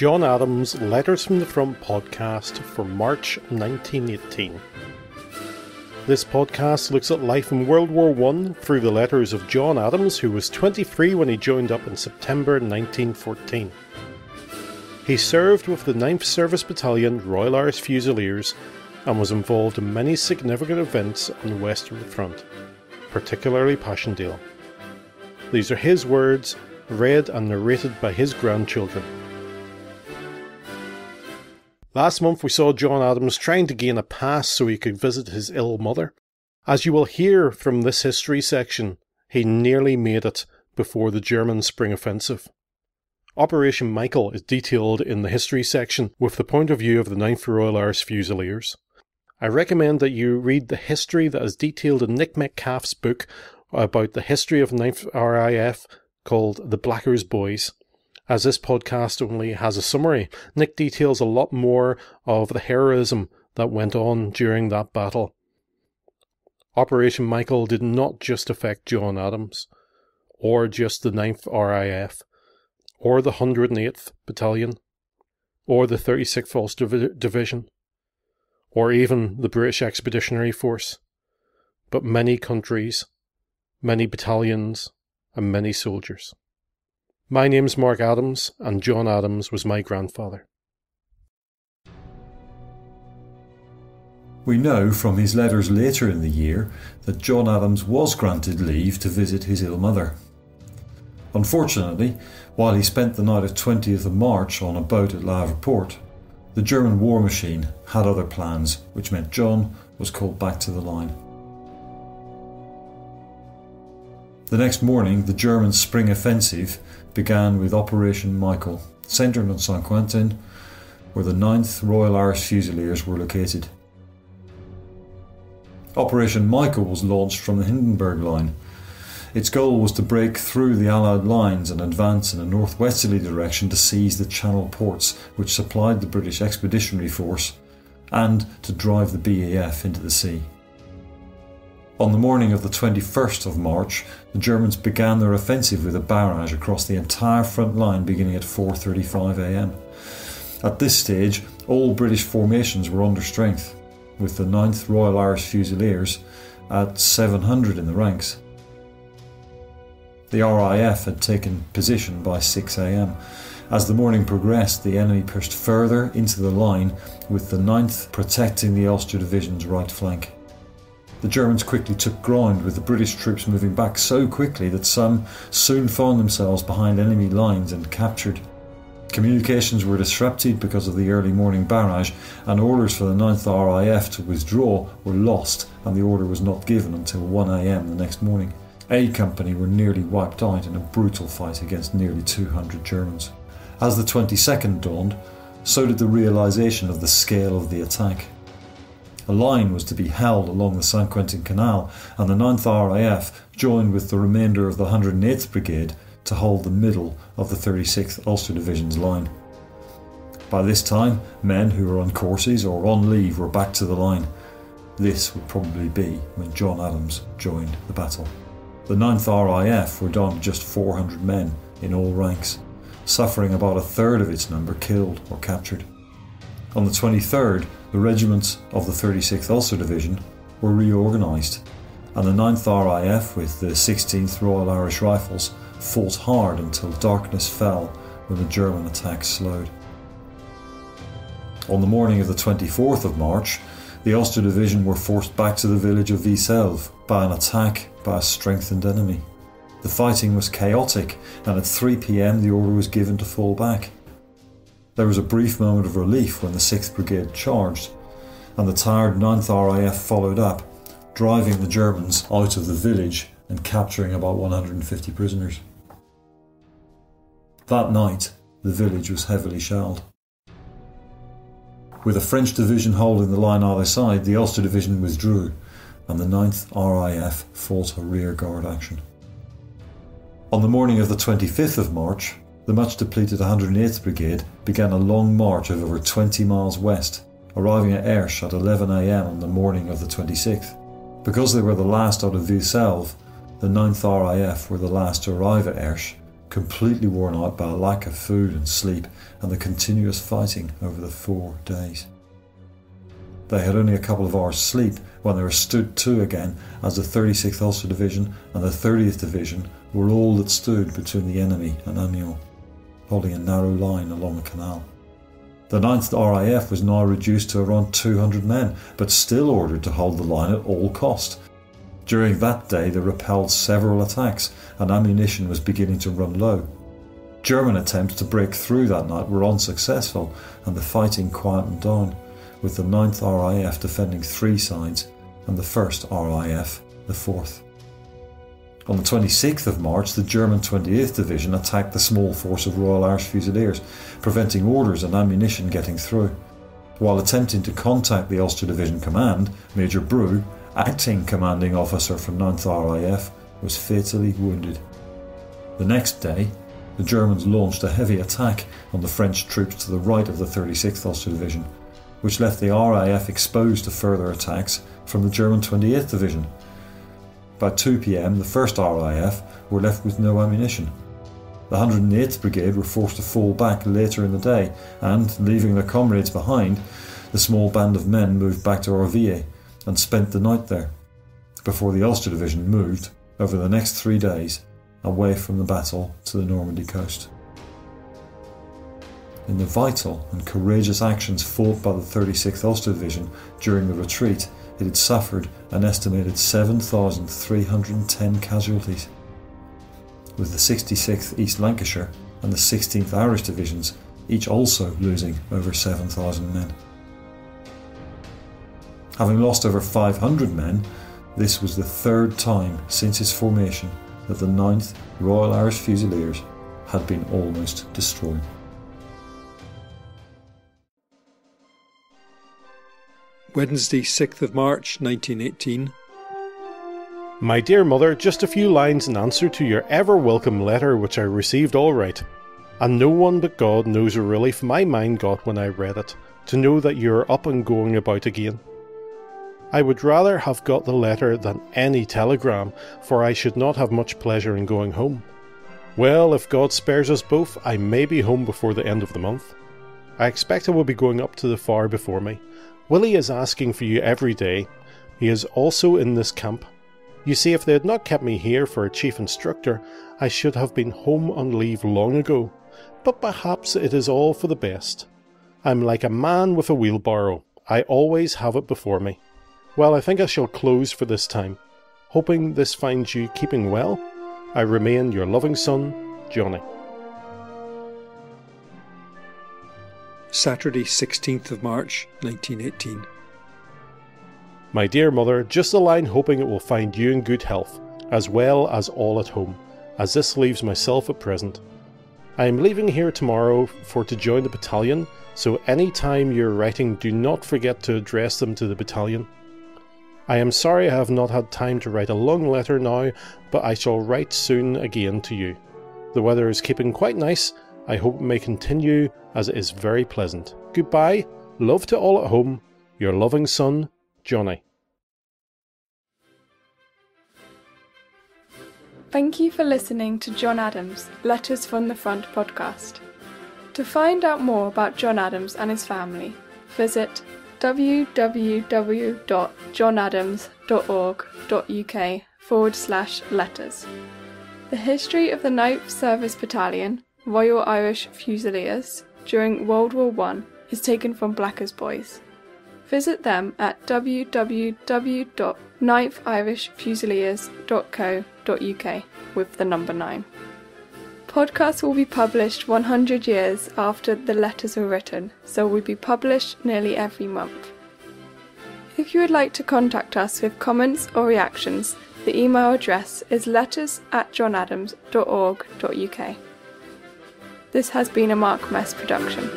John Adams' Letters from the Front podcast for March 1918. This podcast looks at life in World War I through the letters of John Adams, who was 23 when he joined up in September 1914. He served with the 9th Service Battalion, Royal Irish Fusiliers, and was involved in many significant events on the Western Front, particularly Passchendaele. These are his words, read and narrated by his grandchildren. Last month we saw John Adams trying to gain a pass so he could visit his ill mother. As you will hear from this history section, he nearly made it before the German spring offensive. Operation Michael is detailed in the history section with the point of view of the 9th Royal Irish Fusiliers. I recommend that you read the history that is detailed in Nick Metcalf's book about the history of 9th RAF called The Blackers' Boys. As this podcast only has a summary, Nick details a lot more of the heroism that went on during that battle. Operation Michael did not just affect John Adams, or just the 9th RAF, or the 108th Battalion, or the 36th Ulster Division, or even the British Expeditionary Force, but many countries, many battalions, and many soldiers. My name's Mark Adams, and John Adams was my grandfather. We know from his letters later in the year that John Adams was granted leave to visit his ill mother. Unfortunately, while he spent the night of 20th of March on a boat at Havre Port, the German war machine had other plans, which meant John was called back to the line. The next morning, the German spring offensive began with Operation Michael, centred on St. Quentin, where the 9th Royal Irish Fusiliers were located. Operation Michael was launched from the Hindenburg Line. Its goal was to break through the Allied lines and advance in a northwesterly direction to seize the Channel ports which supplied the British Expeditionary Force, and to drive the BAF into the sea. On the morning of the 21st of March, the Germans began their offensive with a barrage across the entire front line beginning at 4:35 a.m. At this stage, all British formations were under strength, with the 9th Royal Irish Fusiliers at 700 in the ranks. The RAF had taken position by 6 a.m. As the morning progressed, the enemy pushed further into the line, with the 9th protecting the Ulster Division's right flank. The Germans quickly took ground, with the British troops moving back so quickly that some soon found themselves behind enemy lines and captured. Communications were disrupted because of the early morning barrage, and orders for the 9th RAF to withdraw were lost, and the order was not given until 1 a.m. the next morning. A Company were nearly wiped out in a brutal fight against nearly 200 Germans. As the 22nd dawned, so did the realisation of the scale of the attack. A line was to be held along the St. Quentin Canal, and the 9th RAF joined with the remainder of the 108th Brigade to hold the middle of the 36th Ulster Division's line. By this time, men who were on courses or on leave were back to the line. This would probably be when John Adams joined the battle. The 9th RAF were down to just 400 men in all ranks, suffering about a third of its number killed or captured. On the 23rd, the regiments of the 36th Ulster Division were reorganised, and the 9th RAF with the 16th Royal Irish Rifles fought hard until darkness fell when the German attack slowed. On the morning of the 24th of March, the Ulster Division were forced back to the village of Viselve by an attack by a strengthened enemy. The fighting was chaotic, and at 3 p.m. the order was given to fall back. There was a brief moment of relief when the 6th Brigade charged, and the tired 9th RAF followed up, driving the Germans out of the village and capturing about 150 prisoners. That night, the village was heavily shelled. With a French division holding the line either side, the Ulster Division withdrew, and the 9th RAF fought a rearguard action. On the morning of the 25th of March, the much depleted 108th Brigade began a long march of over 20 miles west, arriving at Airsh at 11 a.m. on the morning of the 26th. Because they were the last out of Viselve, the 9th RAF were the last to arrive at Airsh, completely worn out by a lack of food and sleep and the continuous fighting over the 4 days. They had only a couple of hours' sleep when they were stood to again, as the 36th Ulster Division and the 30th Division were all that stood between the enemy and Amiens, holding a narrow line along the canal. The 9th RAF was now reduced to around 200 men, but still ordered to hold the line at all cost. During that day they repelled several attacks and ammunition was beginning to run low. German attempts to break through that night were unsuccessful and the fighting quietened down, with the 9th RAF defending 3 sides and the 1st RAF the 4th. On the 26th of March, the German 28th Division attacked the small force of Royal Irish Fusiliers, preventing orders and ammunition getting through. While attempting to contact the Ulster Division Command, Major Brew, acting commanding officer from 9th RAF, was fatally wounded. The next day, the Germans launched a heavy attack on the French troops to the right of the 36th Ulster Division, which left the RAF exposed to further attacks from the German 28th Division. By 2 p.m, the 1st RAF were left with no ammunition. The 108th Brigade were forced to fall back later in the day and, leaving their comrades behind, the small band of men moved back to Orville and spent the night there, before the Ulster Division moved, over the next 3 days, away from the battle to the Normandy coast. In the vital and courageous actions fought by the 36th Ulster Division during the retreat, it had suffered an estimated 7,310 casualties, with the 66th East Lancashire and the 16th Irish Divisions each also losing over 7,000 men. Having lost over 500 men, this was the 3rd time since its formation that the 9th Royal Irish Fusiliers had been almost destroyed. Wednesday, 6th of March 1918. My dear mother, just a few lines in answer to your ever-welcome letter which I received all right. And no one but God knows the relief my mind got when I read it, to know that you are up and going about again. I would rather have got the letter than any telegram, for I should not have much pleasure in going home. Well, if God spares us both, I may be home before the end of the month. I expect I will be going up to the far before me. Willie is asking for you every day. He is also in this camp. You see, if they had not kept me here for a chief instructor, I should have been home on leave long ago. But perhaps it is all for the best. I'm like a man with a wheelbarrow. I always have it before me. Well, I think I shall close for this time. Hoping this finds you keeping well, I remain your loving son, Johnny. Saturday, 16th of March 1918. My dear mother, just a line hoping it will find you in good health, as well as all at home, as this leaves myself at present. I am leaving here tomorrow to join the battalion, so any time you're writing do not forget to address them to the battalion. I am sorry I have not had time to write a long letter now, but I shall write soon again to you. The weather is keeping quite nice. I hope it may continue, as it is very pleasant. Goodbye, love to all at home, your loving son, Johnny. Thank you for listening to John Adams' Letters from the Front podcast. To find out more about John Adams and his family, visit www.johnadams.org.uk/letters. The history of the 9th Service Battalion, Royal Irish Fusiliers, during World War I is taken from Blacker's Boys. Visit them at www.9thirishfusiliers.co.uk with the number 9. Podcasts will be published 100 years after the letters were written, so will be published nearly every month. If you would like to contact us with comments or reactions, the email address is letters@johnadams.org.uk. This has been a Mark Mess production.